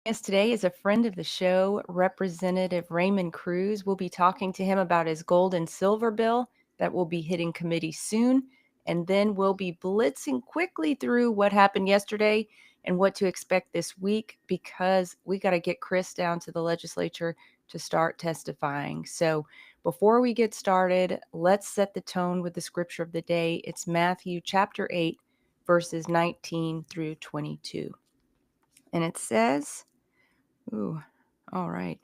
Yes, today is a friend of the show, Representative Raymond Cruz. We'll be talking to him about his gold and silver bill that will be hitting committee soon. And then we'll be blitzing quickly through what happened yesterday and what to expect this week because we got to get Chris down to the legislature to start testifying. So before we get started, let's set the tone with the scripture of the day. It's Matthew chapter 8, verses 19 through 22. And it says, ooh, all right.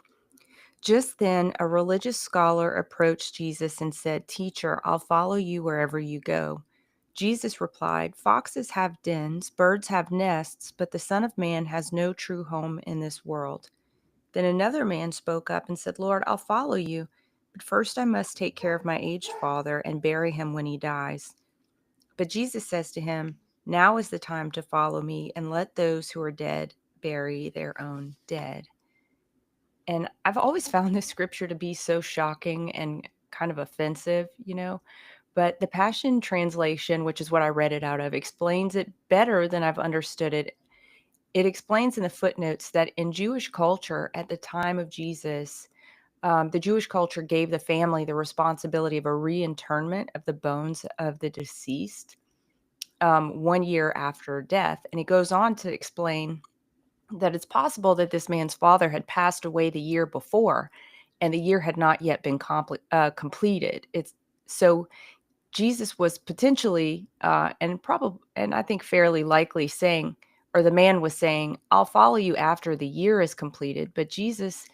Just then, a religious scholar approached Jesus and said, "Teacher, I'll follow you wherever you go." Jesus replied, "Foxes have dens, birds have nests, but the Son of Man has no true home in this world." Then another man spoke up and said, "Lord, I'll follow you, but first I must take care of my aged father and bury him when he dies." But Jesus says to him, "Now is the time to follow me, and let those who are dead bury their own dead." And I've always found this scripture to be so shocking and kind of offensive. But the Passion Translation, which is what I read it out of, explains it better than I've understood it. It explains in the footnotes that in Jewish culture at the time of Jesus, the Jewish culture gave the family the responsibility of a reinterment of the bones of the deceased 1 year after death. And it goes on to explain that it's possible that this man's father had passed away the year before and the year had not yet been completed. It's so Jesus was potentially and I think fairly likely saying, or the man was saying, "I'll follow you after the year is completed." But Jesus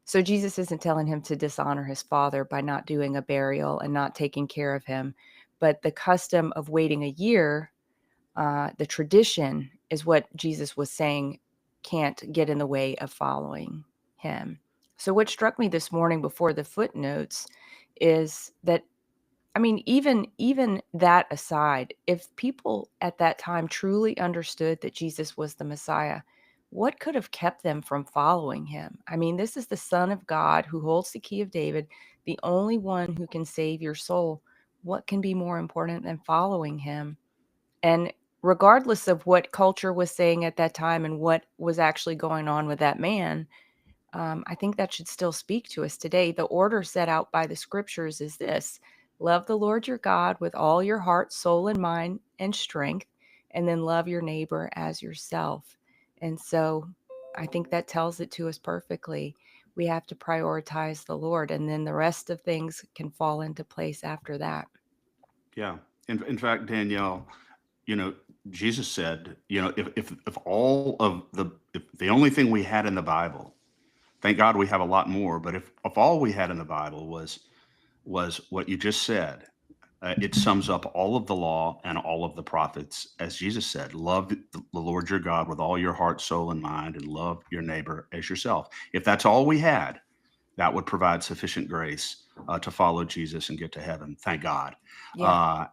isn't telling him to dishonor his father by not doing a burial and not taking care of him. But the custom of waiting a year, the tradition is what Jesus was saying can't get in the way of following him. So what struck me this morning before the footnotes is that, I mean, even that aside, if people at that time truly understood that Jesus was the Messiah, what could have kept them from following him? I mean, this is the Son of God who holds the key of David, the only one who can save your soul. What can be more important than following him? And regardless of what culture was saying at that time and what was actually going on with that man, I think that should still speak to us today. The order set out by the scriptures is this: love the Lord your God with all your heart, soul, and mind and strength, and then love your neighbor as yourself. And so I think that tells it to us perfectly. We have to prioritize the Lord, and then the rest of things can fall into place after that. Yeah. In fact, Danielle, you know, Jesus said, if all of if the only thing we had in the Bible, thank God we have a lot more, but if all we had in the Bible was what you just said, it sums up all of the law and all of the prophets, as Jesus said, love the Lord your God with all your heart, soul, and mind, and love your neighbor as yourself. If that's all we had, that would provide sufficient grace to follow Jesus and get to heaven. Thank God. Yeah.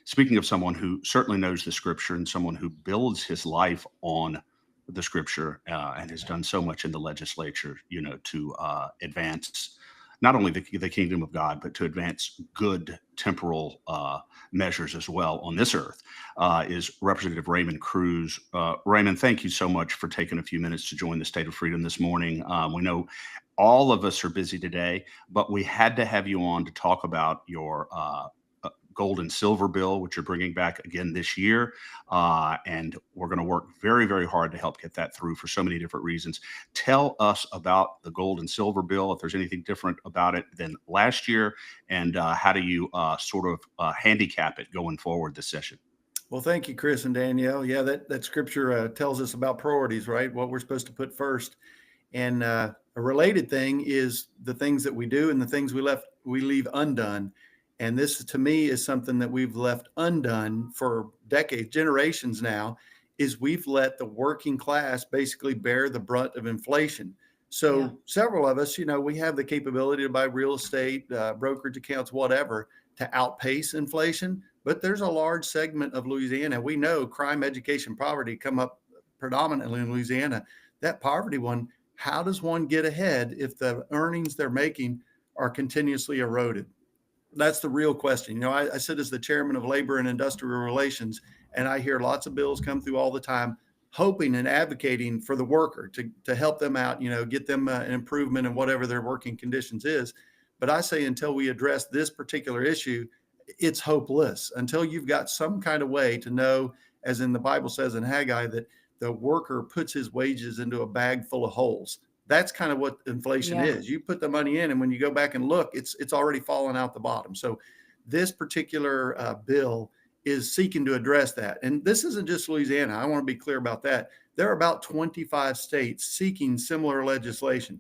Speaking of someone who certainly knows the scripture and someone who builds his life on the scripture and has done so much in the legislature, to advance not only the kingdom of God, but to advance good temporal measures as well on this earth, is Representative Raymond Cruz. Raymond, thank you so much for taking a few minutes to join the State of Freedom this morning. We know all of us are busy today, but we had to have you on to talk about your gold and silver bill, which you're bringing back again this year. And we're going to work very, very hard to help get that through for so many different reasons. Tell us about the gold and silver bill, if there's anything different about it than last year, and how do you sort of handicap it going forward this session? Well, thank you, Chris and Danielle. Yeah, that scripture tells us about priorities, right? What we're supposed to put first. And a related thing is the things that we do and the things we leave undone. And this, to me, is something that we've left undone for decades, generations now. Is we've let the working class basically bear the brunt of inflation. Yeah. So several of us, we have the capability to buy real estate, brokerage accounts, whatever, to outpace inflation. But there's a large segment of Louisiana. We know crime, education, poverty come up predominantly in Louisiana. That poverty one, how does one get ahead if the earnings they're making are continuously eroded? That's the real question. I sit as the chairman of labor and industrial relations, and I hear lots of bills come through all the time. hoping and advocating for the worker to help them out, get them an improvement in whatever their working conditions is. But I say until we address this particular issue, it's hopeless until you've got some kind of way to know, as in the Bible says in Haggai, that the worker puts his wages into a bag full of holes. That's kind of what inflation Yeah. is. You put the money in, and when you go back and look, it's already fallen out the bottom. So this particular bill is seeking to address that. And this isn't just Louisiana. I want to be clear about that. There are about 25 states seeking similar legislation.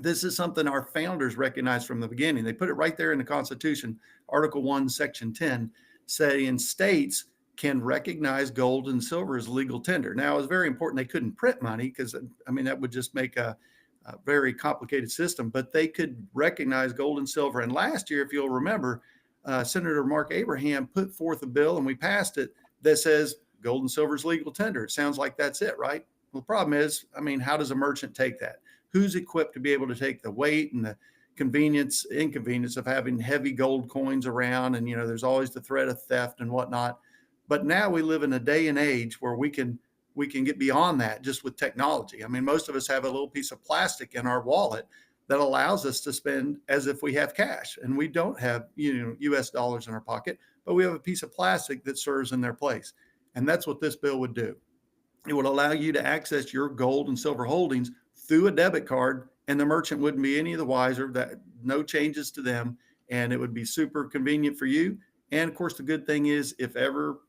This is something our founders recognized from the beginning. They put it right there in the Constitution, Article 1, Section 10, saying states can recognize gold and silver as legal tender. Now, it was very important they couldn't print money because, that would just make a very complicated system, but they could recognize gold and silver. And last year, if you'll remember, Senator Mark Abraham put forth a bill, and we passed it, that says gold and silver is legal tender. It sounds like that's it, right? Well, the problem is, how does a merchant take that? Who's equipped to be able to take the weight and the inconvenience of having heavy gold coins around? And, there's always the threat of theft and whatnot. But now we live in a day and age where we can get beyond that just with technology. Most of us have a little piece of plastic in our wallet that allows us to spend as if we have cash, and we don't have, US dollars in our pocket, but we have a piece of plastic that serves in their place. And that's what this bill would do. It would allow you to access your gold and silver holdings through a debit card, and the merchant wouldn't be any the wiser, that no changes to them. And it would be super convenient for you. And of course, the good thing is, if ever,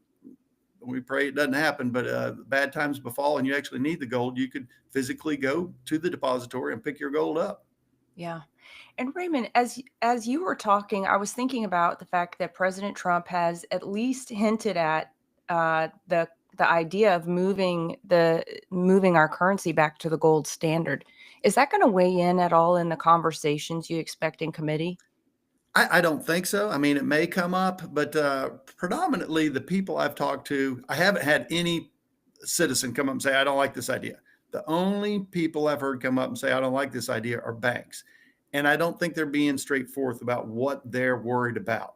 we pray it doesn't happen, but bad times befall and you actually need the gold, you could physically go to the depository and pick your gold up. Yeah. And Raymond, as you were talking, I was thinking about the fact that President Trump has at least hinted at the idea of moving our currency back to the gold standard. Is that going to weigh in at all in the conversations you expect in committee? I don't think so. It may come up, but predominantly the people I've talked to, I haven't had any citizen come up and say, I don't like this idea. The only people I've heard come up and say, I don't like this idea, are banks. And I don't think they're being straightforward about what they're worried about.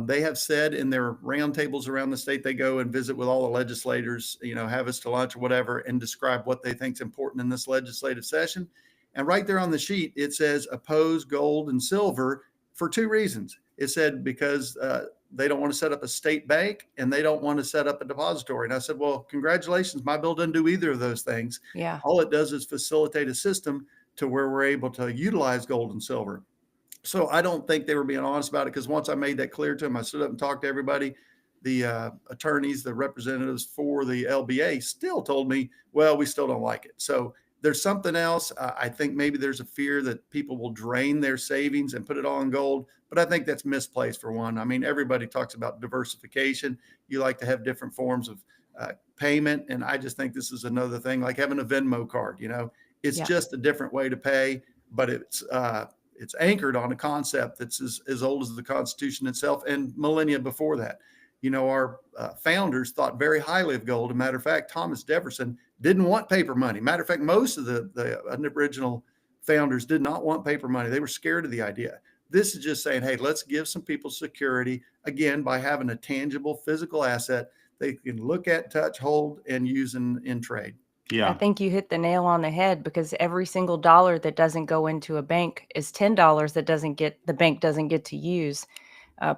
They have said in their roundtables around the state, they go and visit with all the legislators, have us to lunch or whatever, and describe what they think is important in this legislative session. And right there on the sheet, it says oppose gold and silver for two reasons. It said because they don't want to set up a state bank and they don't want to set up a depository. And I said, well, congratulations. My bill doesn't do either of those things. Yeah. All it does is facilitate a system to where we're able to utilize gold and silver. So I don't think they were being honest about it, because once I made that clear to them, I stood up and talked to everybody. The attorneys, the representatives for the LBA still told me, well, we still don't like it. So there's something else. I think maybe there's a fear that people will drain their savings and put it all in gold, but I think that's misplaced for one. Everybody talks about diversification. You like to have different forms of payment. And I just think this is another thing, like having a Venmo card, it's just a different way to pay, but it's anchored on a concept that's as old as the Constitution itself and millennia before that. Our founders thought very highly of gold. As a matter of fact, Thomas Jefferson didn't want paper money. Matter of fact, most of the original founders did not want paper money. They were scared of the idea. This is just saying, hey, let's give some people security, again, by having a tangible physical asset they can look at, touch, hold, and use in trade. Yeah. I think you hit the nail on the head, because every single dollar that doesn't go into a bank is $10 that the bank doesn't get to use.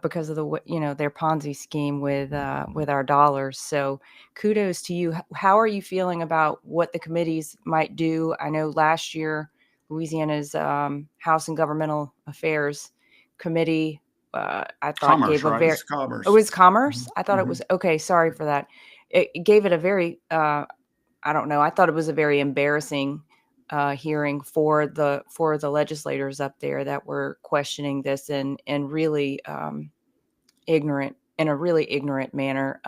Because of their Ponzi scheme with our dollars. So kudos to you. How are you feeling about what the committees might do? I know last year Louisiana's House and Governmental Affairs Committee, I thought Commerce, gave a right? very It's commerce. it was Commerce. I thought it Mhm. was okay. Sorry for that. It gave it a very I don't know. I thought it was a very embarrassing hearing for the legislators up there that were questioning this and really ignorant in a really ignorant manner.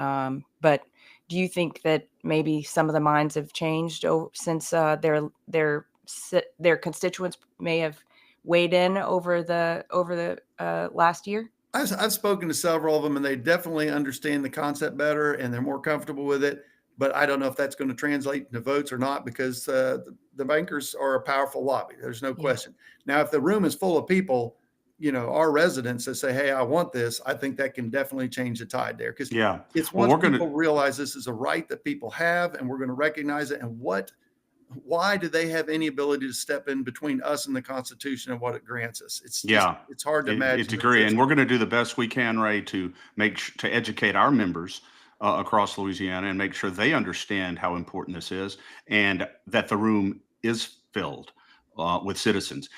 But do you think that maybe some of the minds have changed since their constituents may have weighed in over the last year? I've spoken to several of them, and they definitely understand the concept better and they're more comfortable with it. But I don't know if that's going to translate into votes or not, because the bankers are a powerful lobby. There's no question. Now, if the room is full of people, our residents that say, hey, I want this, I think that can definitely change the tide there. Because Yeah. it's Well, once we're going people to, realize this is a right that people have, and we're going to recognize it. And why do they have any ability to step in between us and the Constitution and what it grants us? It's just, yeah, it's hard to it's imagine. agree. And we're going to do the best we can, Ray, to to educate our members across Louisiana and make sure they understand how important this is and that the room is filled with citizens.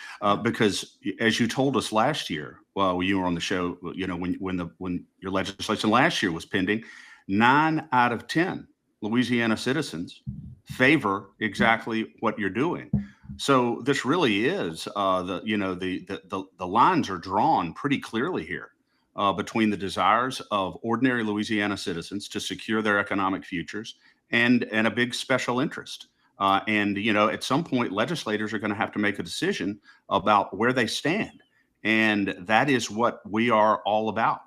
Because as you told us last year, well, you were on the show, when your legislation last year was pending, 9 out of 10 Louisiana citizens favor exactly what you're doing. So this really is the lines are drawn pretty clearly here between the desires of ordinary Louisiana citizens to secure their economic futures and a big special interest. And at some point, legislators are going to have to make a decision about where they stand, and that is what we are all about.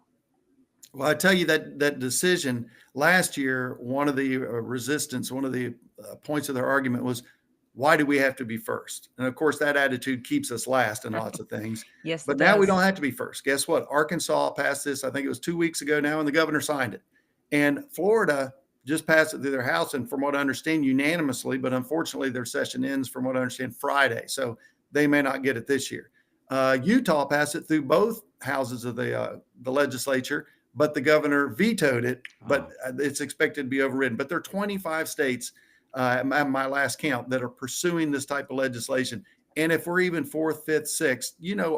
Well, I tell you that decision last year, one of the points of their argument was, why do we have to be first? And of course, that attitude keeps us last in lots of things. Yes, But it now we does. don't have to be first. Guess what? Arkansas passed this, I think it was 2 weeks ago now, and the governor signed it. And Florida just passed it through their House, and from what I understand, unanimously. But unfortunately, their session ends, from what I understand, Friday. So they may not get it this year. Utah passed it through both houses of the legislature, but the governor vetoed it. But it's expected to be overridden. But there are 25 states, at my last count, that are pursuing this type of legislation. And if we're even fourth, fifth, sixth,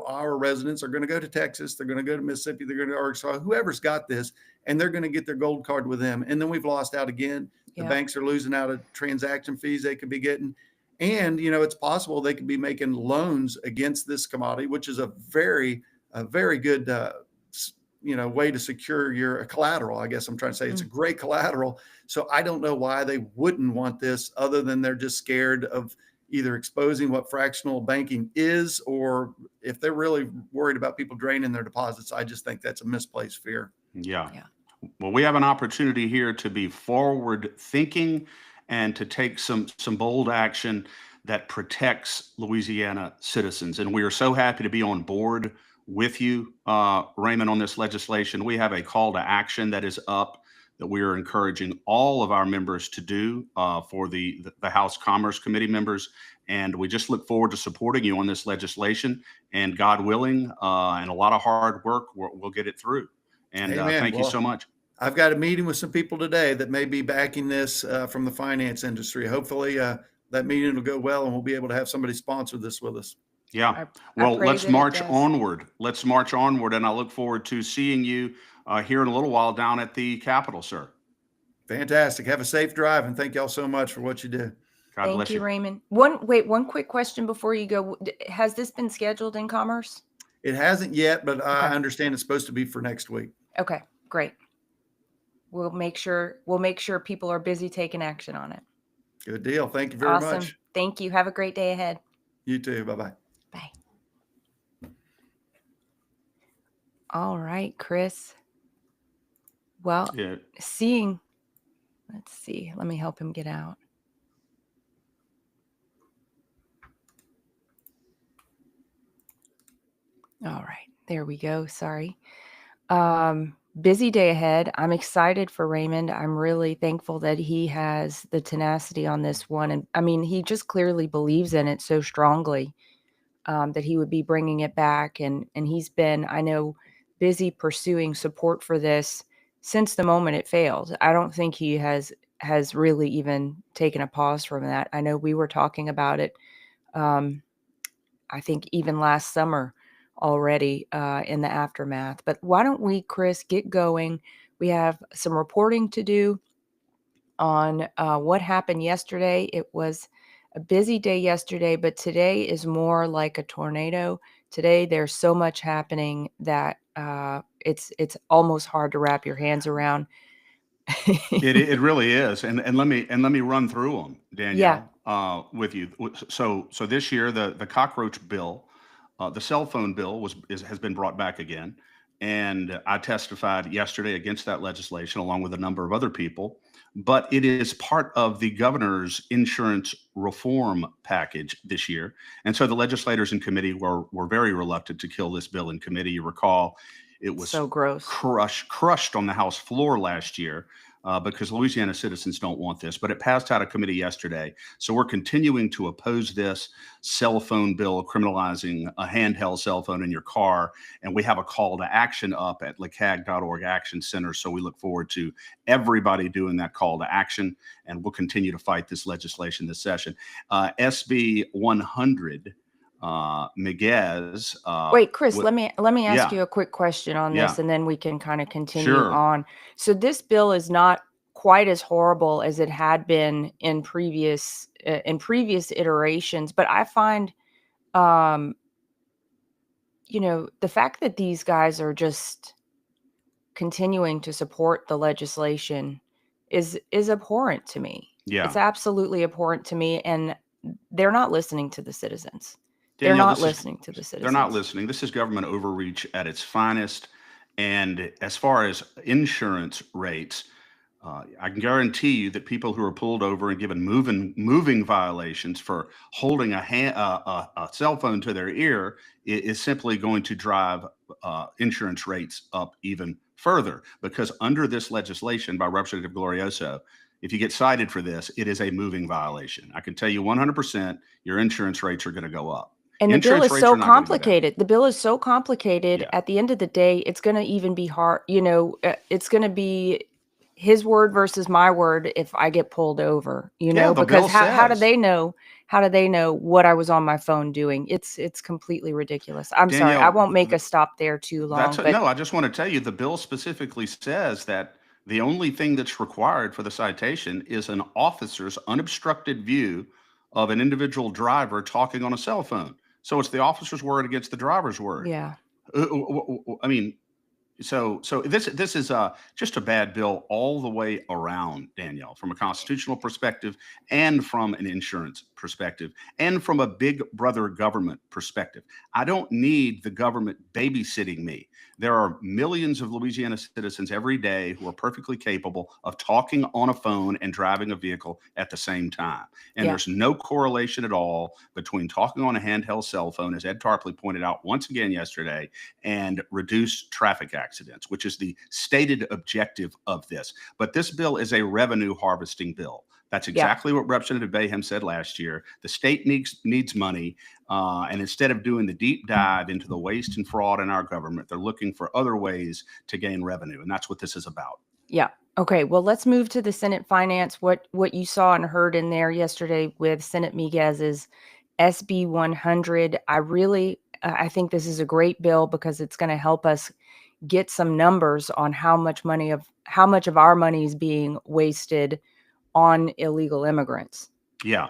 our residents are going to go to Texas, they're going to go to Mississippi, they're going to Arkansas, whoever's got this, and they're going to get their gold card with them. And then we've lost out again. The banks are losing out of transaction fees they could be getting. And, it's possible they could be making loans against this commodity, which is a very good, way to secure your collateral. I guess I'm trying to say it's a great collateral. So I don't know why they wouldn't want this, other than they're just scared of either exposing what fractional banking is, or if they're really worried about people draining their deposits. I just think that's a misplaced fear. Yeah. Well, we have an opportunity here to be forward thinking and to take some bold action that protects Louisiana citizens. And we are so happy to be on board with you, Raymond, on this legislation. We have a call to action that is up that we are encouraging all of our members to do for the House Commerce Committee members. And we just look forward to supporting you on this legislation. And God willing, and a lot of hard work, we'll get it through. And thank you so much. I've got a meeting with some people today that may be backing this from the finance industry. Hopefully that meeting will go well, and we'll be able to have somebody sponsor this with us. Yeah. Well, let's march onward. Let's march onward. And I look forward to seeing you here in a little while down at the Capitol, sir. Fantastic. Have a safe drive, and thank y'all so much for what you do. God bless you. Thank you, Raymond. One quick question before you go. Has this been scheduled in Commerce? It hasn't yet, but I understand it's supposed to be for next week. Okay, great. We'll make sure people are busy taking action on it. Good deal. Thank you very much. Thank you. Have a great day ahead. You too. Bye-bye. Bye. All right, Chris. Well, let's see. Let me help him get out. All right, there we go. Sorry. Busy day ahead. I'm excited for Raymond. I'm really thankful that he has the tenacity on this one. And I mean, he just clearly believes in it so strongly that he would be bringing it back. And he's been, I know, busy pursuing support for this since the moment it failed. I don't think he has really even taken a pause from that. I know we were talking about it, I think even last summer already in the aftermath. But why don't we, Chris, get going? We have some reporting to do on what happened yesterday. It was a busy day yesterday, but today is more like a tornado. Today, there's so much happening that it's almost hard to wrap your hands around. It really is. And let me run through them, Danielle, with you. So this year, the cockroach bill, the cell phone bill has been brought back again. And I testified yesterday against that legislation, along with a number of other people. but it is part of the governor's insurance reform package this year. And so the legislators in committee were very reluctant to kill this bill in committee. You recall it was So gross. crushed on the House floor last year because Louisiana citizens don't want this, but it passed out of committee yesterday. So we're continuing to oppose this cell phone bill criminalizing a handheld cell phone in your car. And we have a call to action up at lcag.org Action Center. So we look forward to everybody doing that call to action, and we'll continue to fight this legislation this session. SB 100, Miguez. Wait, Chris, let me ask yeah. you a quick question on Yeah. this, and then we can kind of continue Sure. on. So this bill is not quite as horrible as it had been in previous iterations, but I find, the fact that these guys are just continuing to support the legislation is abhorrent to me. Yeah. It's absolutely abhorrent to me, and they're not listening to the citizens. Danielle, They're not this is- listening to the citizens. They're not listening. This is government overreach at its finest. And as far as insurance rates, I can guarantee you that people who are pulled over and given moving violations for holding a cell phone to their ear is simply going to drive insurance rates up even further. Because under this legislation by Representative Glorioso, if you get cited for this, it is a moving violation. I can tell you 100% your insurance rates are going to go up. And the bill Insurance is rates so are not gonna go down. complicated. The bill is so complicated. Yeah. At the end of the day, it's going to even be hard. It's going to be his word versus my word if I get pulled over. Yeah, the because bill how do says- they know? How do they know what I was on my phone doing? It's completely ridiculous. I'm sorry. I Danielle, won't make us stop there too long. But No, I just want to tell you the bill specifically says that the only thing that's required for the citation is an officer's unobstructed view of an individual driver talking on a cell phone. So it's the officer's word against the driver's word. yeah, I mean, so this is just a bad bill all the way around, Danielle, from a constitutional perspective and from an insurance perspective and from a big brother government perspective. I don't need the government babysitting me. There are millions of Louisiana citizens every day who are perfectly capable of talking on a phone and driving a vehicle at the same time. And Yeah. there's no correlation at all between talking on a handheld cell phone, as Ed Tarpley pointed out once again yesterday, and reduced traffic accidents, which is the stated objective of this. But this bill is a revenue harvesting bill. That's exactly what Representative Bayham said last year. The state needs money, and instead of doing the deep dive into the waste and fraud in our government, they're looking for other ways to gain revenue, and that's what this is about. Yeah. Okay. Well, let's move to the Senate Finance. What you saw and heard in there yesterday with Senate Miguez's SB 100. I think this is a great bill because it's going to help us get some numbers on how much of our money is being wasted on illegal immigrants. Yeah.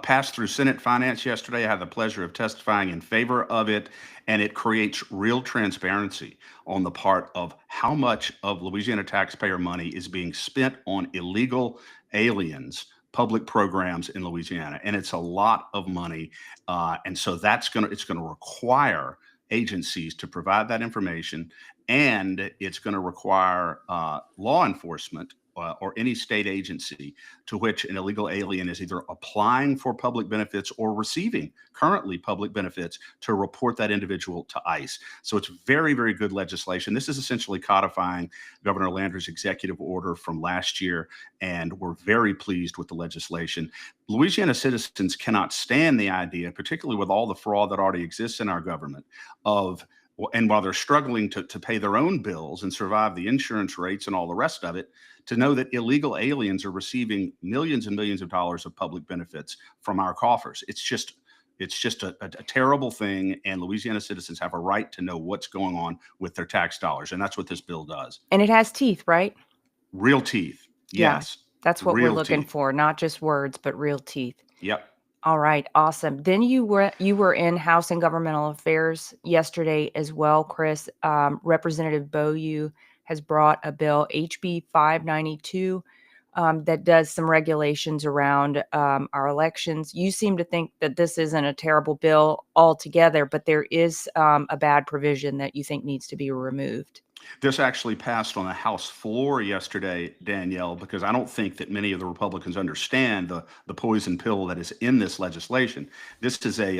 Passed through Senate Finance yesterday. I had the pleasure of testifying in favor of it, and it creates real transparency on the part of how much of Louisiana taxpayer money is being spent on illegal aliens, public programs in Louisiana, and it's a lot of money. And so it's going to require agencies to provide that information, and it's going to require law enforcement or any state agency to which an illegal alien is either applying for public benefits or receiving currently public benefits to report that individual to ICE. So it's very, very good legislation. This is essentially codifying Governor Landry's executive order from last year, and we're very pleased with the legislation. Louisiana citizens cannot stand the idea, particularly with all the fraud that already exists in our government, and while they're struggling to pay their own bills and survive the insurance rates and all the rest of it, to know that illegal aliens are receiving millions and millions of dollars of public benefits from our coffers. It's just a terrible thing, and Louisiana citizens have a right to know what's going on with their tax dollars, and that's what this bill does. And it has teeth, right? Real teeth. Yeah. Yes. That's what we're Real looking teeth. for, not just words, but real teeth. Yep. All right, awesome. Then you were in House and Governmental Affairs yesterday as well, Chris. Representative Beaulieu has brought a bill, HB 592, that does some regulations around our elections. You seem to think that this isn't a terrible bill altogether, but there is a bad provision that you think needs to be removed. This actually passed on the House floor yesterday, Danielle, because I don't think that many of the Republicans understand the poison pill that is in this legislation. This is an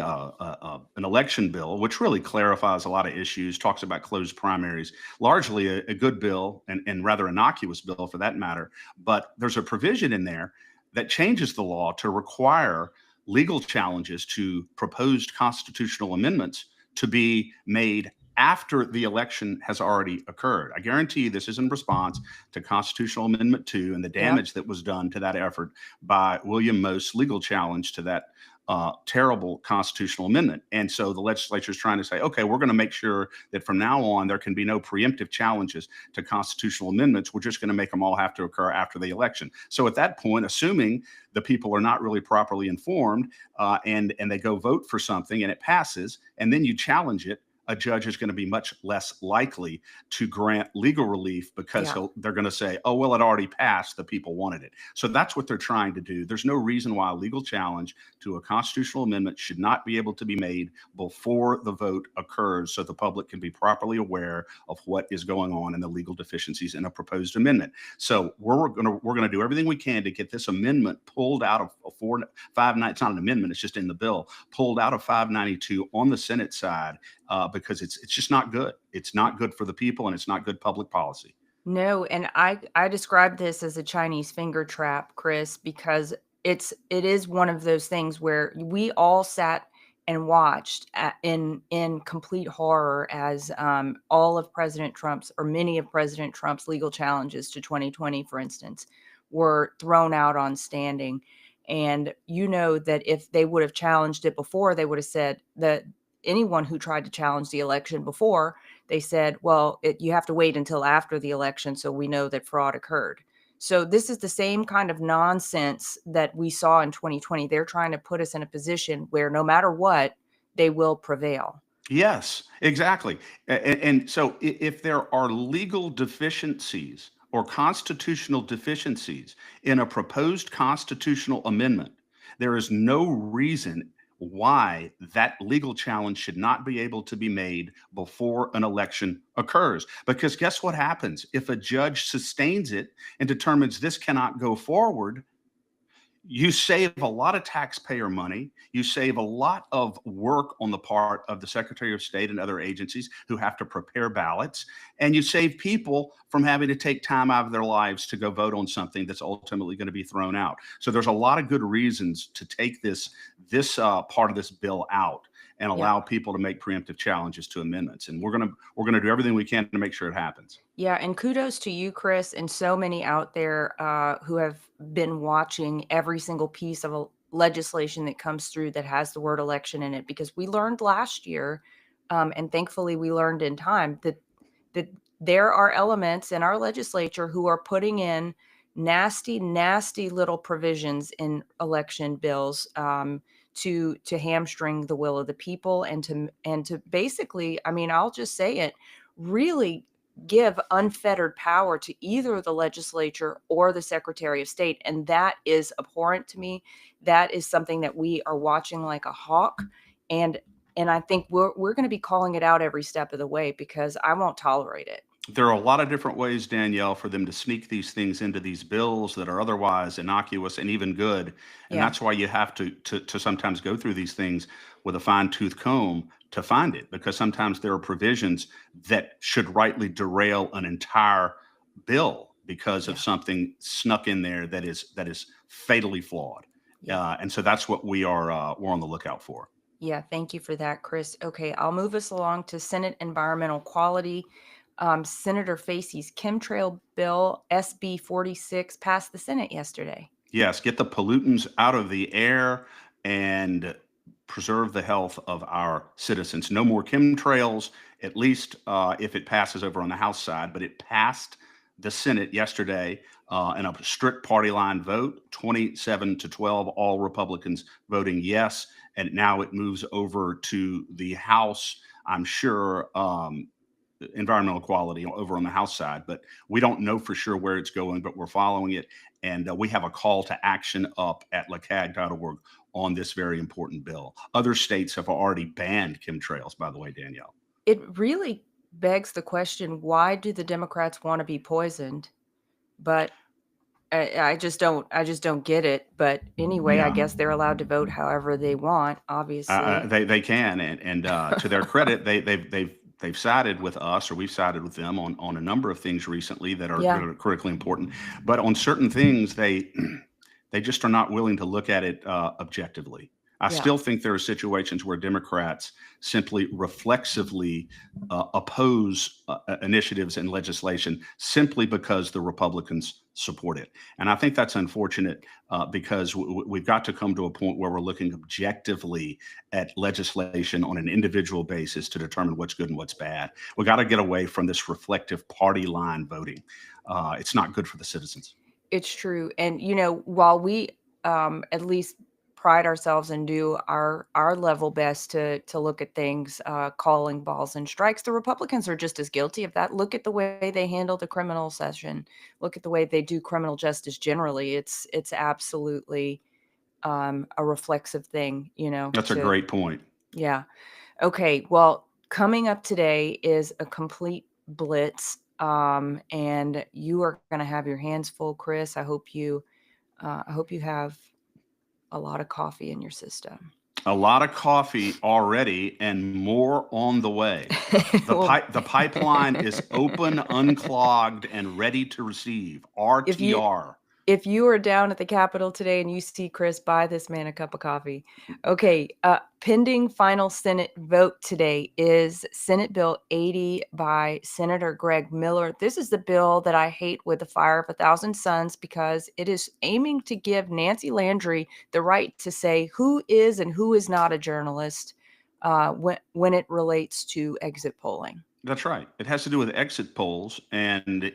election bill, which really clarifies a lot of issues, talks about closed primaries, largely a good bill and rather innocuous bill for that matter. But there's a provision in there that changes the law to require legal challenges to proposed constitutional amendments to be made after the election has already occurred. I guarantee you this is in response to Constitutional Amendment 2 and the Yep. damage that was done to that effort by William Most's legal challenge to that terrible constitutional amendment. And so the legislature is trying to say, okay, we're going to make sure that from now on there can be no preemptive challenges to constitutional amendments. We're just going to make them all have to occur after the election. So at that point, assuming the people are not really properly informed and they go vote for something and it passes, and then you challenge it, a judge is going to be much less likely to grant legal relief because Yeah. they're going to say, oh, well, it already passed. The people wanted it. So that's what they're trying to do. There's no reason why a legal challenge to a constitutional amendment should not be able to be made before the vote occurs so the public can be properly aware of what is going on and the legal deficiencies in a proposed amendment. So we're going to do everything we can to get this amendment pulled out of 590. It's not an amendment. It's just in the bill, pulled out of 592 on the Senate side. Because it's just not good. It's not good for the people, and it's not good public policy. No, and I describe this as a Chinese finger trap, Chris, because it is one of those things where we all sat and watched in complete horror as all of President Trump's or many of President Trump's legal challenges to 2020, for instance, were thrown out on standing. And you know that if they would have challenged it before, they would have said that anyone who tried to challenge the election before, they said, well, you have to wait until after the election so we know that fraud occurred. So this is the same kind of nonsense that we saw in 2020. They're trying to put us in a position where no matter what, they will prevail. Yes, exactly. And so if there are legal deficiencies or constitutional deficiencies in a proposed constitutional amendment, there is no reason why that legal challenge should not be able to be made before an election occurs. Because guess what happens? If a judge sustains it and determines this cannot go forward, you save a lot of taxpayer money. You save a lot of work on the part of the Secretary of State and other agencies who have to prepare ballots. And you save people from having to take time out of their lives to go vote on something that's ultimately going to be thrown out. So there's a lot of good reasons to take this part of this bill out and allow people to make preemptive challenges to amendments. And we're gonna do everything we can to make sure it happens. Yeah, and kudos to you, Chris, and so many out there who have been watching every single piece of legislation that comes through that has the word election in it, because we learned last year, and thankfully we learned in time that there are elements in our legislature who are putting in nasty, nasty little provisions in election bills to hamstring the will of the people and to basically, I mean, I'll just say it, really give unfettered power to either the legislature or the Secretary of State. And that is abhorrent to me. That is something that we are watching like a hawk. And I think we're going to be calling it out every step of the way because I won't tolerate it. There are a lot of different ways, Danielle, for them to sneak these things into these bills that are otherwise innocuous and even good. And Yeah. that's why you have to sometimes go through these things with a fine-tooth comb to find it, because sometimes there are provisions that should rightly derail an entire bill because of Yeah. something snuck in there that is fatally flawed. Yeah. And so that's what we're on the lookout for. Yeah, thank you for that, Chris. Okay, I'll move us along to Senate Environmental Quality. Senator Facey's chemtrail bill, SB 46, passed the Senate yesterday. Yes, get the pollutants out of the air and preserve the health of our citizens. No more chemtrails, at least if it passes over on the House side, but it passed the Senate yesterday in a strict party line vote, 27-12, all Republicans voting yes. And now it moves over to the House. I'm sure environmental quality over on the House side, but we don't know for sure where it's going, but we're following it. And we have a call to action up at lacag.org on this very important bill. Other states have already banned chemtrails, by the way, Danielle. It really begs the question, why do the Democrats want to be poisoned? But I just don't get it. But anyway, I Yeah. guess they're allowed to vote however they want, obviously. They can, and to their credit, they've sided with us, or we've sided with them on a number of things recently that Yeah. are critically important. But on certain things, they they just are not willing to look at it objectively. I Yeah. still think there are situations where Democrats simply reflexively oppose initiatives and legislation simply because the Republicans support it. And I think that's unfortunate because we've got to come to a point where we're looking objectively at legislation on an individual basis to determine what's good and what's bad. We got to get away from this reflective party line voting. It's not good for the citizens. It's true. And, while we at least pride ourselves and do our level best to look at things, calling balls and strikes, the Republicans are just as guilty of that. Look at the way they handle the criminal session. Look at the way they do criminal justice generally. It's absolutely a reflexive thing, That's a to, great point. yeah. Okay, well, coming up today is a complete blitz, and you are going to have your hands full, Chris. I hope you have a lot of coffee in your system. A lot of coffee already and more on the way. The pipeline is open, unclogged, and ready to receive. RTR. If you are down at the Capitol today and you see Chris, buy this man a cup of coffee. Okay, pending final Senate vote today is Senate Bill 80 by Senator Greg Miller. This is the bill that I hate with the fire of 1,000 suns because it is aiming to give Nancy Landry the right to say who is and who is not a journalist when it relates to exit polling. That's right. It has to do with exit polls, and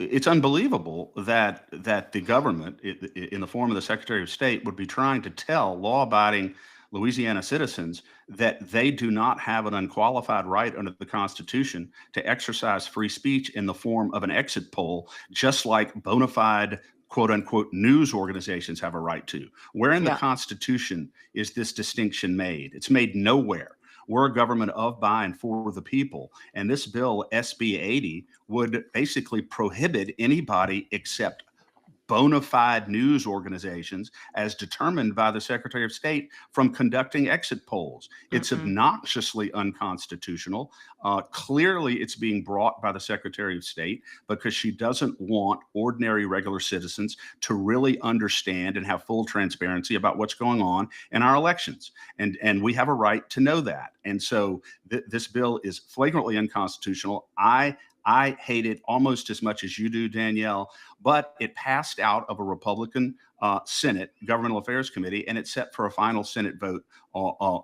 it's unbelievable that the government, in the form of the Secretary of State, would be trying to tell law-abiding Louisiana citizens that they do not have an unqualified right under the Constitution to exercise free speech in the form of an exit poll, just like bona fide quote unquote news organizations have a right to. Where in the Constitution is this distinction made? It's made nowhere. We're a government of, by, and for the people. And this bill, SB 80, would basically prohibit anybody except bona fide news organizations, as determined by the Secretary of State, from conducting exit polls. It's obnoxiously unconstitutional. Clearly, it's being brought by the Secretary of State because she doesn't want ordinary, regular citizens to really understand and have full transparency about what's going on in our elections. And we have a right to know that. And so this bill is flagrantly unconstitutional. I hate it almost as much as you do, Danielle, but it passed out of a Republican Senate Governmental Affairs Committee, and it's set for a final Senate vote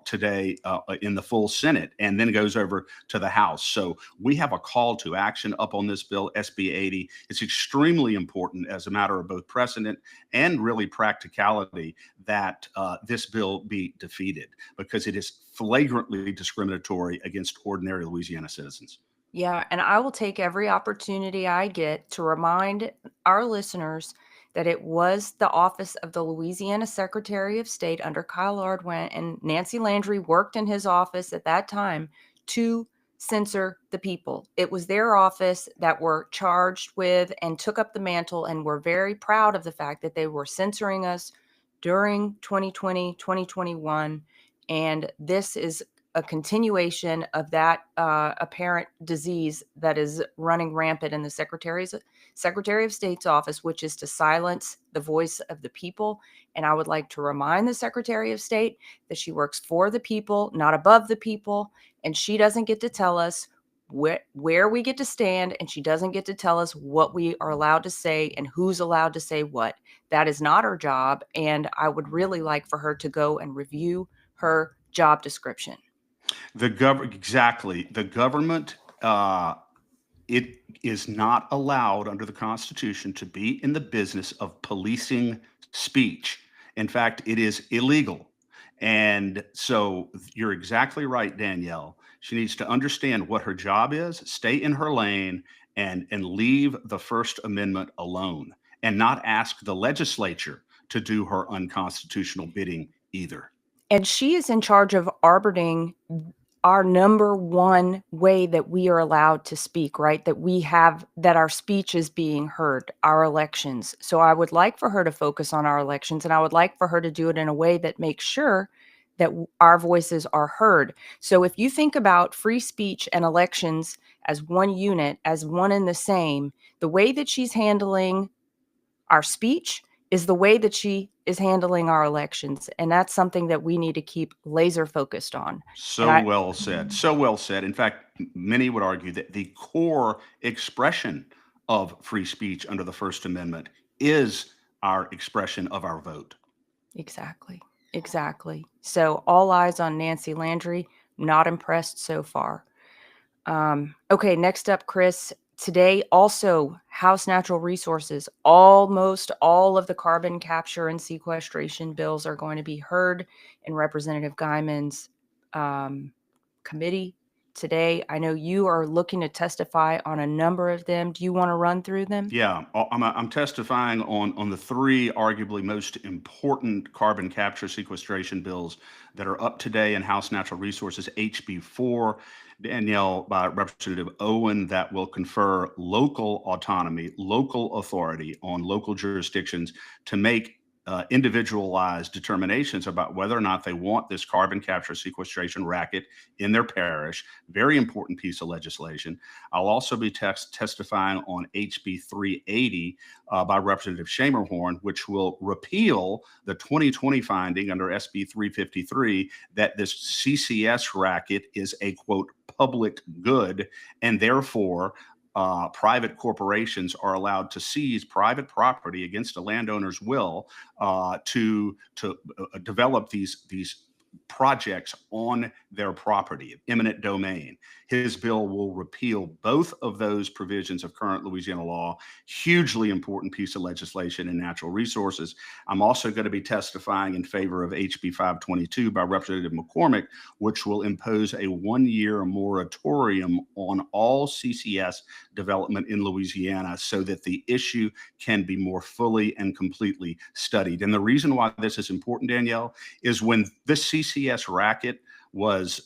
today in the full Senate, and then goes over to the House. So we have a call to action up on this bill, SB 80. It's extremely important as a matter of both precedent and really practicality that this bill be defeated, because it is flagrantly discriminatory against ordinary Louisiana citizens. Yeah, and I will take every opportunity I get to remind our listeners that it was the office of the Louisiana Secretary of State under Kyle Ardoin, and Nancy Landry worked in his office at that time to censor the people. It was their office that were charged with and took up the mantle, and were very proud of the fact that they were censoring us during 2020, 2021. And this is a continuation of that apparent disease that is running rampant in the Secretary of State's office, which is to silence the voice of the people. And I would like to remind the Secretary of State that she works for the people, not above the people. And she doesn't get to tell us where we get to stand, and she doesn't get to tell us what we are allowed to say and who's allowed to say what. That is not her job. And I would really like for her to go and review her job description. Exactly. The government, it is not allowed under the Constitution to be in the business of policing speech. In fact, it is illegal. And so you're exactly right, Danielle. She needs to understand what her job is, stay in her lane, and leave the First Amendment alone, and not ask the legislature to do her unconstitutional bidding either. And she is in charge of arbitering our number one way that we are allowed to speak, right? That our speech is being heard, our elections. So I would like for her to focus on our elections, and I would like for her to do it in a way that makes sure that our voices are heard. So if you think about free speech and elections as one unit, as one and the same, the way that she's handling our speech is the way that she is handling our elections. And that's something that we need to keep laser focused on. And So well said. So well said. In fact, many would argue that the core expression of free speech under the First Amendment is our expression of our vote. Exactly. Exactly. So all eyes on Nancy Landry. Not impressed so far. Okay, next up, Chris. Today, also, House Natural Resources. Almost all of the carbon capture and sequestration bills are going to be heard in Representative Guyman's committee today. I know you are looking to testify on a number of them. Do you want to run through them? Yeah, I'm testifying on the three arguably most important carbon capture sequestration bills that are up today in House Natural Resources. HB 4, Danielle, by Representative Owen, that will confer local autonomy, local authority on local jurisdictions to make individualized determinations about whether or not they want this carbon capture sequestration racket in their parish. Very important piece of legislation. I'll also be testifying on HB 380 by Representative Schermerhorn, which will repeal the 2020 finding under SB 353 that this CCS racket is a, quote, public good, and therefore private corporations are allowed to seize private property against a landowner's will to develop these projects on their property, eminent domain. His bill will repeal both of those provisions of current Louisiana law. Hugely important piece of legislation in natural resources. I'm also going to be testifying in favor of HB 522 by Representative McCormick, which will impose a 1-year moratorium on all CCS development in Louisiana so that the issue can be more fully and completely studied. And the reason why this is important, Danielle, is when this CCS racket was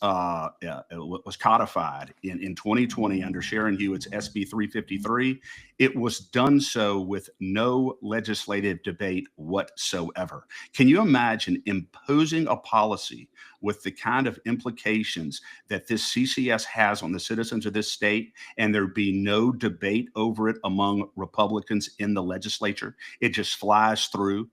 codified in 2020 under Sharon Hewitt's SB 353, it was done so with no legislative debate whatsoever. Can you imagine imposing a policy with the kind of implications that this CCS has on the citizens of this state, and there be no debate over it among Republicans in the legislature? It just flies through.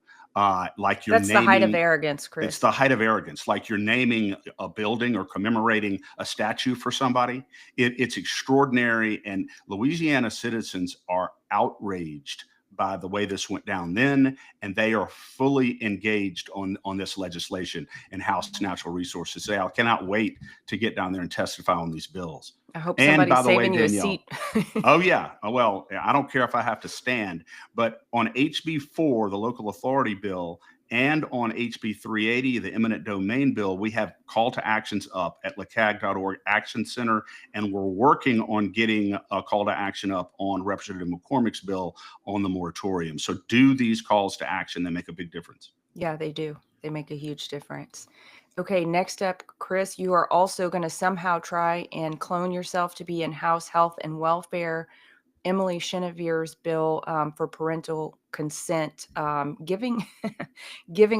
Like you're That's naming, the height of arrogance, Chris. it's the height of arrogance, like you're naming a building or commemorating a statue for somebody. It's extraordinary, and Louisiana citizens are outraged by the way this went down then, and they are fully engaged on this legislation in House Natural Resources. So I cannot wait to get down there and testify on these bills. I hope And somebody's by the way, saving you a Danielle, seat. oh, yeah. Well, I don't care if I have to stand, but on HB 4, the local authority bill, and on HB 380, the eminent domain bill, we have call to actions up at lacag.org Action Center, and we're working on getting a call to action up on Representative McCormick's bill on the moratorium. So do these calls to action. They make a big difference. Yeah, they do. They make a huge difference. Okay, next up, Chris, you are also going to somehow try and clone yourself to be in House Health and Welfare. Emily Chenevire's bill for parental consent, giving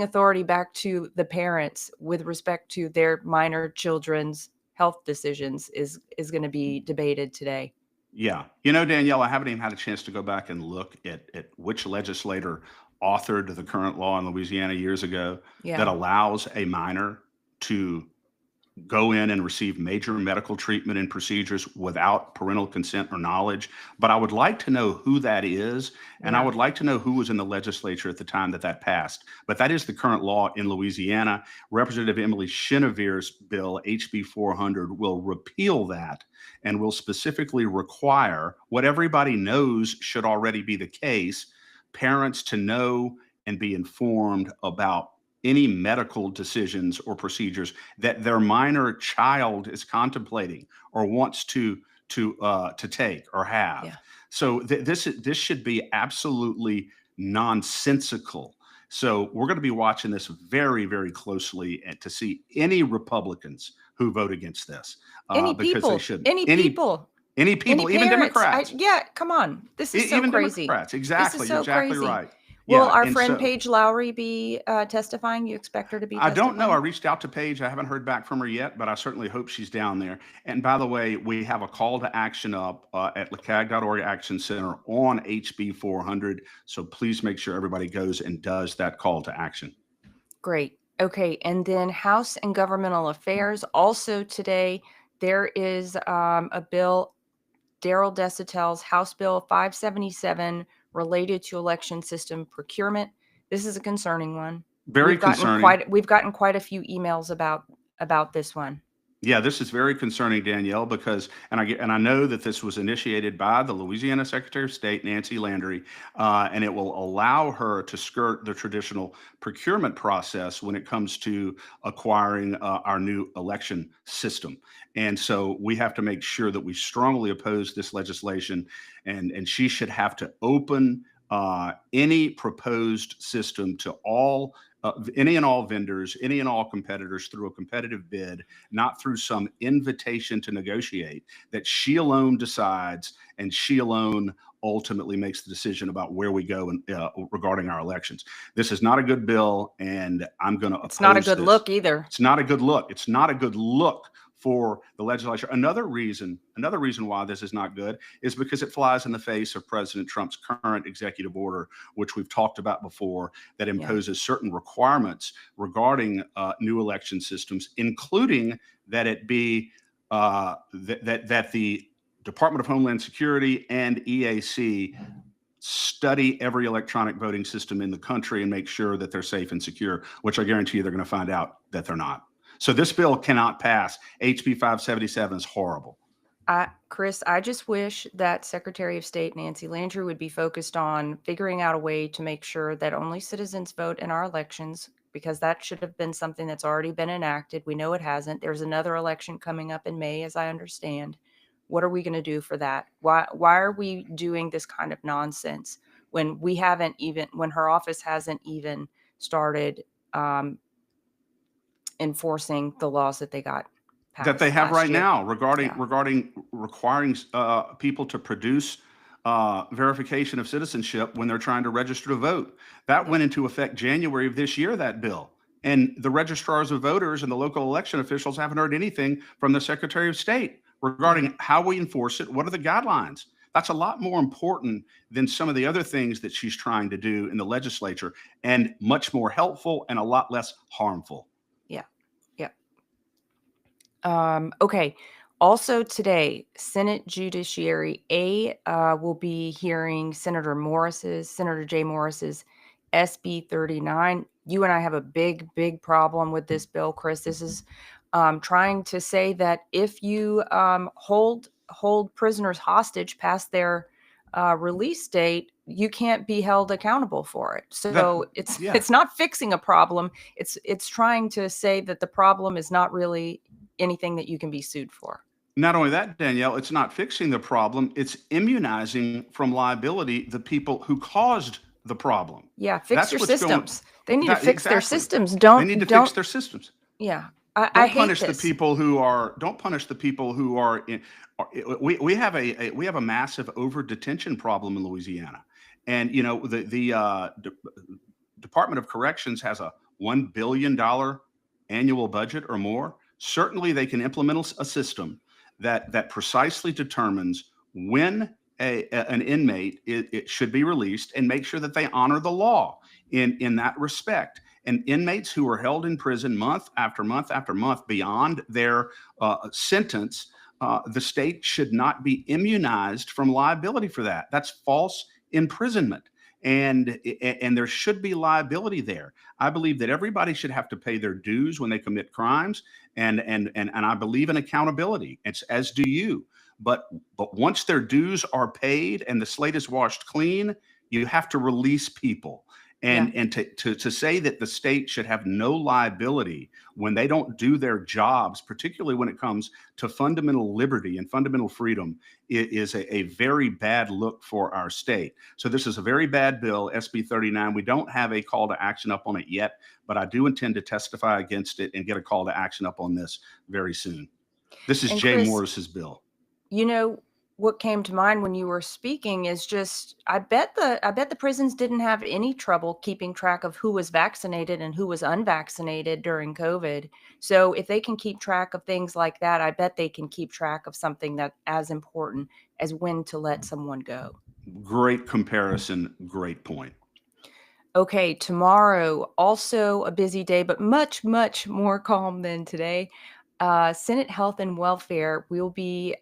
authority back to the parents with respect to their minor children's health decisions is going to be debated today. Yeah. You know, Danielle, I haven't even had a chance to go back and look at which legislator authored the current law in Louisiana years ago Yeah. that allows a minor to go in and receive major medical treatment and procedures without parental consent or knowledge. But I would like to know who that is, and I Yeah. would like to know who was in the legislature at the time that passed. But that is the current law in Louisiana. Representative Emily Chenevire's bill, HB 400, will repeal that and will specifically require what everybody knows should already be the case: parents to know and be informed about any medical decisions or procedures that their minor child is contemplating or wants to take or have. Yeah. So this should be absolutely nonsensical So we're going to be watching this very, very closely and to see any Republicans who vote against this, Any because they people, shouldn't. any people, Any any people, even parents. Democrats. Yeah, come on. This is so Even crazy. Democrats. This Exactly. is You're so exactly crazy. right. Will Yeah. our And friend so Paige Lowry be testifying? You expect her to be I don't know. I testifying? reached out to Paige. I haven't heard back from her yet, but I certainly hope she's down there. And by the way, we have a call to action up at lacag.org Action Center on HB 400. So please make sure everybody goes and does that call to action. Great. Okay. And then House and Governmental Affairs. Also today, there is a bill, Daryl Desautel's House Bill 577, related to election system procurement. This is a concerning one. Very concerning. We've gotten quite a few emails about this one. Yeah, this is very concerning, Danielle, because and I know that this was initiated by the Louisiana Secretary of State, Nancy Landry, and it will allow her to skirt the traditional procurement process when it comes to acquiring our new election system. And so we have to make sure that we strongly oppose this legislation, and she should have to open any proposed system to all any and all vendors, any and all competitors through a competitive bid, not through some invitation to negotiate that she alone decides and she alone ultimately makes the decision about where we go and regarding our elections. This is not a good bill, and I'm going to oppose It's not a good this. look either. It's not a good look. It's not a good look for the legislature. Another reason why this is not good is because it flies in the face of President Trump's current executive order, which we've talked about before, that imposes certain requirements regarding new election systems, including that it be that the Department of Homeland Security and EAC study every electronic voting system in the country and make sure that they're safe and secure, which I guarantee you they're going to find out that they're not. So this bill cannot pass. HB 577 is horrible. Chris, I just wish that Secretary of State Nancy Landry would be focused on figuring out a way to make sure that only citizens vote in our elections, because that should have been something that's already been enacted. We know it hasn't. There's another election coming up in May, as I understand. What are we going to do for that? Why are we doing this kind of nonsense when when her office hasn't even started enforcing the laws that they got passed that they have last right year? now regarding requiring people to produce verification of citizenship when they're trying to register to vote. That went into effect January of this year, that bill. And the registrars of voters and the local election officials haven't heard anything from the Secretary of State regarding how we enforce it. What are the guidelines? That's a lot more important than some of the other things that she's trying to do in the legislature, and much more helpful and a lot less harmful. Okay. Also today, Senate Judiciary A will be hearing Senator Jay Morris's SB 39. You and I have a big problem with this bill, Chris. This is trying to say that if you hold prisoners hostage past their release date, you can't be held accountable for it. So it's not fixing a problem. It's trying to say that the problem is not really anything that you can be sued for. Not only that, Danielle, it's not fixing the problem, it's immunizing from liability the people who caused the problem. Yeah, fix your systems. They need to fix their systems. They need to fix their systems. Yeah. Don't punish the people who are. Don't punish the people who are. We have a massive over detention problem in Louisiana, and the Department of Corrections has a $1 billion annual budget or more. Certainly, they can implement a system that precisely determines when an inmate it should be released, and make sure that they honor the law in that respect. And inmates who are held in prison month after month after month beyond their sentence, the state should not be immunized from liability for that. That's false imprisonment. And there should be liability there. I believe that everybody should have to pay their dues when they commit crimes, and I believe in accountability. It's as do you. But once their dues are paid and the slate is washed clean, you have to release people. Yeah. And to say that the state should have no liability when they don't do their jobs, particularly when it comes to fundamental liberty and fundamental freedom, is a very bad look for our state. So this is a very bad bill, SB 39. We don't have a call to action up on it yet, but I do intend to testify against it and get a call to action up on this very soon. This is And Jay Chris, Morris's bill. you know, what came to mind when you were speaking is just I bet the prisons didn't have any trouble keeping track of who was vaccinated and who was unvaccinated during COVID. So if they can keep track of things like that, I bet they can keep track of something that as important as when to let someone go. Great comparison, great point. Okay, tomorrow, also a busy day, but much, much more calm than today. Senate Health and Welfare will be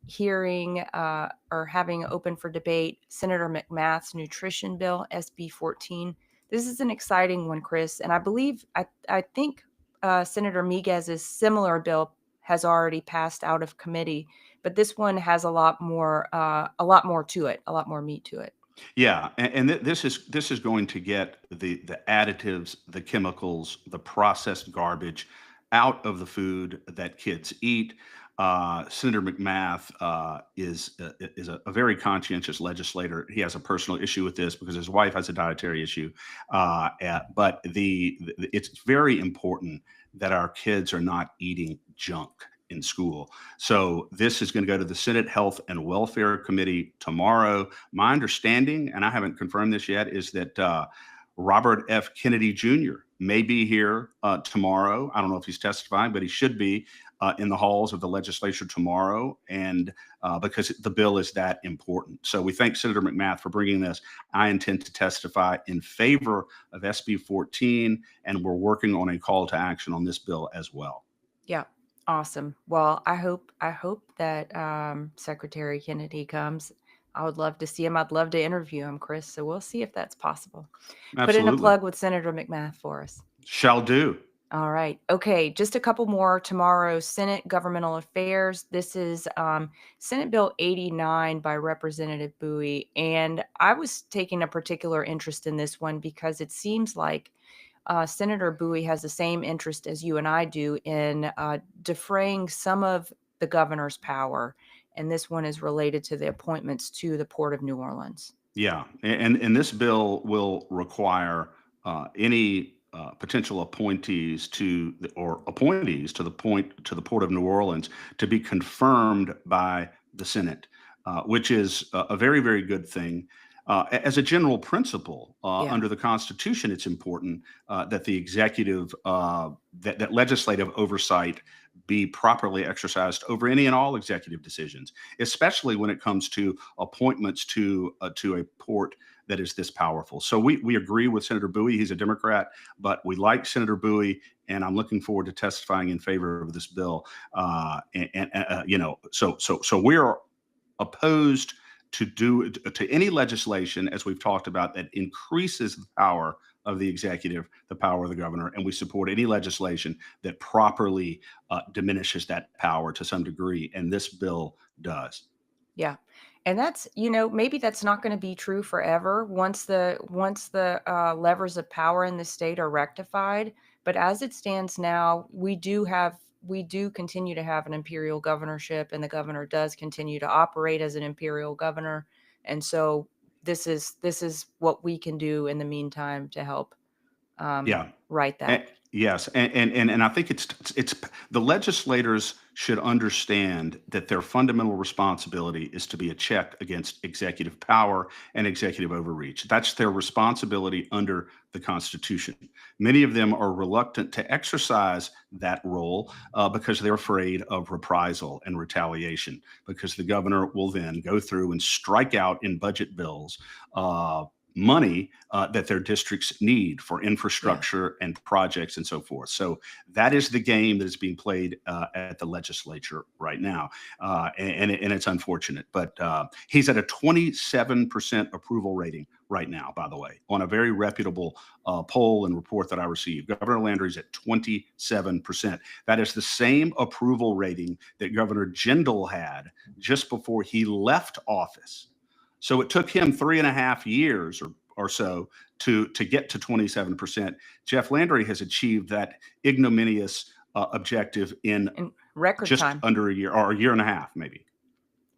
hearing or having open for debate Senator McMath's nutrition bill, SB 14. This is an exciting one, Chris, and I think Senator Miguez's similar bill has already passed out of committee, but this one has a lot more to it, a lot more meat to it. Yeah, and this is going to get the additives, the chemicals, the processed garbage out of the food that kids eat. Senator McMath is a very conscientious legislator. He has a personal issue with this because his wife has a dietary issue, but it's very important that our kids are not eating junk in school. So this is going to go to the Senate Health and Welfare Committee tomorrow. My understanding, and I haven't confirmed this yet, is that Robert F. Kennedy Jr. may be here tomorrow. I don't know if he's testifying, but he should be in the halls of the legislature tomorrow, and because the bill is that important. So we thank Senator McMath for bringing this. I intend to testify in favor of SB 14, and we're working on a call to action on this bill as well. Yeah. Awesome. Well, I hope that Secretary Kennedy comes. I would love to see him. I'd love to interview him, Chris. So we'll see if that's possible. Put in a Absolutely. plug with Senator McMath for us. Shall do. All right. Okay. Just a couple more tomorrow. Senate Governmental Affairs. This is Senate Bill 89 by Representative Bowie. And I was taking a particular interest in this one because it seems like Senator Bowie has the same interest as you and I do in defraying some of the governor's power. And this one is related to the appointments to the Port of New Orleans. Yeah, and this bill will require any potential appointees or appointees to the Port of New Orleans to be confirmed by the Senate, which is a very, very good thing. As a general principle, Yeah. under the Constitution, it's important that the executive, that legislative oversight be properly exercised over any and all executive decisions, especially when it comes to appointments to a port that is this powerful. So we agree with Senator Bowie. He's a Democrat, but we like Senator Bowie, and I'm looking forward to testifying in favor of this bill. So we're opposed to any legislation, as we've talked about, that increases the power of the executive, the power of the governor, and we support any legislation that properly diminishes that power to some degree, and this bill does. Yeah. And that's, maybe that's not going to be true forever once the levers of power in the state are rectified. But as it stands now, we do continue to have an imperial governorship, and the governor does continue to operate as an imperial governor. And so this is what we can do in the meantime to help right that. Yes, and I think it's the legislators should understand that their fundamental responsibility is to be a check against executive power and executive overreach. That's their responsibility under the Constitution. Many of them are reluctant to exercise that role because they're afraid of reprisal and retaliation, because the governor will then go through and strike out in budget bills money that their districts need for infrastructure and projects and so forth. So that is the game that is being played at the legislature right now. And it's unfortunate, but he's at a 27% approval rating right now, by the way, on a very reputable poll and report that I received. Governor Landry's at 27%. That is the same approval rating that Governor Jindal had just before he left office. So it took him 3.5 years or so to get to 27%. Jeff Landry has achieved that ignominious objective in record just time. under a year, or a year and a half, maybe.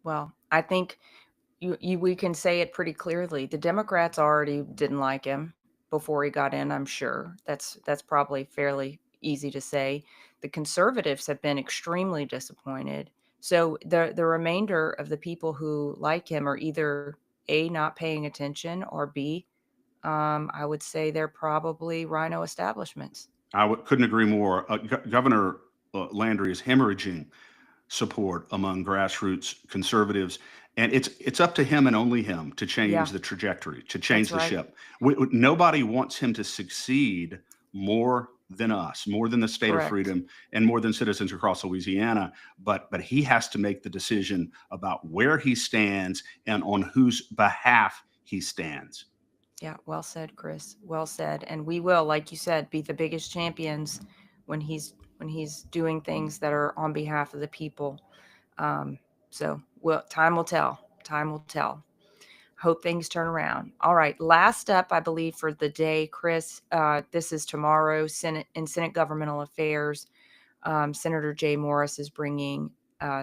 Well, I think we can say it pretty clearly. The Democrats already didn't like him before he got in, I'm sure. That's probably fairly easy to say. The conservatives have been extremely disappointed. So the remainder of the people who like him are either A, not paying attention, or B, I would say they're probably rhino establishments. Couldn't agree more. Governor Landry is hemorrhaging support among grassroots conservatives. And it's up to him and only him to change Yeah, the trajectory, to change that's the right. ship. Nobody wants him to succeed more than us, more than the State of Correct. Freedom, and more than citizens across Louisiana. But he has to make the decision about where he stands and on whose behalf he stands. Yeah, well said, Chris. Well said. And we will, like you said, be the biggest champions when he's doing things that are on behalf of the people. So, well, time will tell. Time will tell. Hope things turn around. All right. Last up, I believe, for the day, Chris. This is tomorrow. Senate Governmental Affairs. Senator Jay Morris is bringing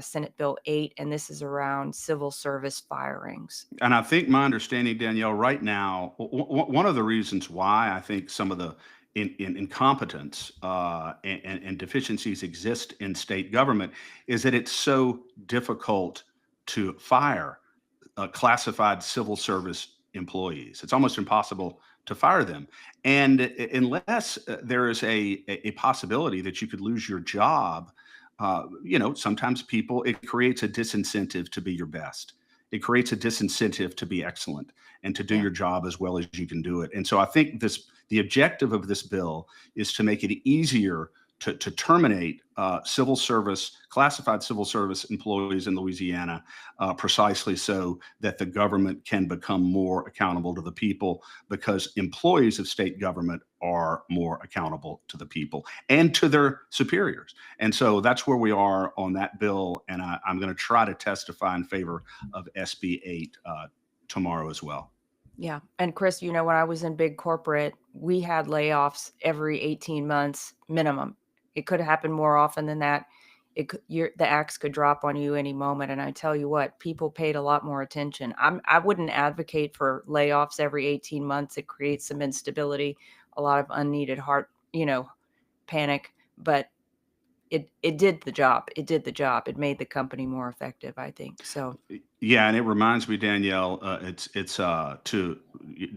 Senate Bill 8, and this is around civil service firings. And I think my understanding, Danielle, right now, one of the reasons why I think some of the incompetence and deficiencies exist in state government is that it's so difficult to fire classified civil service employees. It's almost impossible to fire them. And unless there is a possibility that you could lose your job, sometimes it creates a disincentive to be your best. It creates a disincentive to be excellent and to do Yeah. your job as well as you can do it. And so I think the objective of this bill is to make it easier to terminate classified civil service employees in Louisiana, precisely so that the government can become more accountable to the people, because employees of state government are more accountable to the people and to their superiors. And so that's where we are on that bill. And I'm going to try to testify in favor of SB 8 tomorrow as well. Yeah. And Chris, when I was in big corporate, we had layoffs every 18 months minimum. It could happen more often than that. The axe could drop on you any moment. And I tell you what, people paid a lot more attention. I wouldn't advocate for layoffs every 18 months. It creates some instability, a lot of unneeded panic, but it did the job. It did the job. It made the company more effective, I think. So yeah, and it reminds me, Danielle, to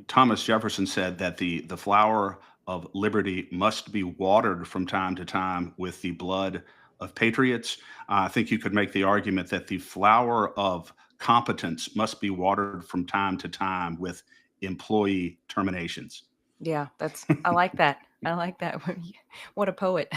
Thomas Jefferson said that the flower of liberty must be watered from time to time with the blood of patriots. I think you could make the argument that the flower of competence must be watered from time to time with employee terminations. yeah, I like that. I like that. What a poet.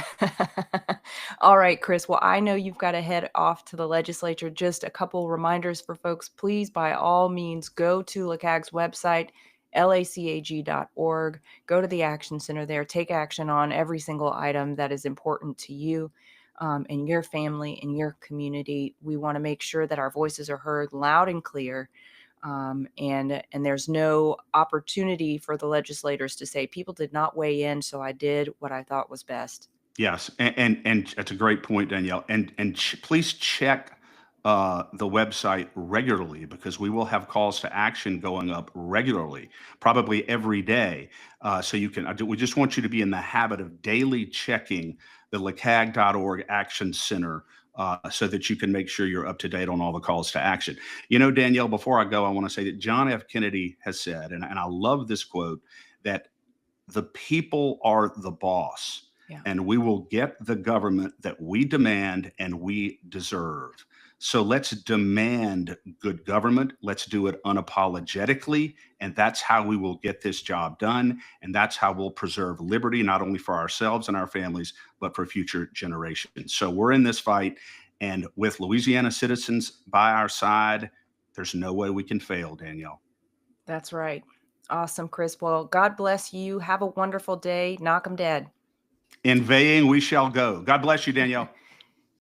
All right, Chris. Well, I know you've got to head off to the legislature. Just a couple reminders for folks. Please, by all means, go to LCAG's website, lacag.org. Go to the Action Center there. Take action on every single item that is important to you and your family and your community. We want to make sure that our voices are heard loud and clear. And there's no opportunity for the legislators to say people did not weigh in, so I did what I thought was best. Yes, and that's a great point, Danielle. And please check the website regularly, because we will have calls to action going up regularly, probably every day. So we just want you to be in the habit of daily checking the lacag.org Action Center, so that you can make sure you're up to date on all the calls to action. Danielle, before I go, I want to say that John F. Kennedy has said, and I love this quote, that the people are the boss, Yeah. and we will get the government that we demand and we deserve. So let's demand good government. Let's do it unapologetically. And that's how we will get this job done. And that's how we'll preserve liberty, not only for ourselves and our families, but for future generations. So we're in this fight. And with Louisiana citizens by our side, there's no way we can fail, Danielle. That's right. Awesome, Chris. Well, God bless you. Have a wonderful day. Knock 'em dead. Inveighing we shall go. God bless you, Danielle.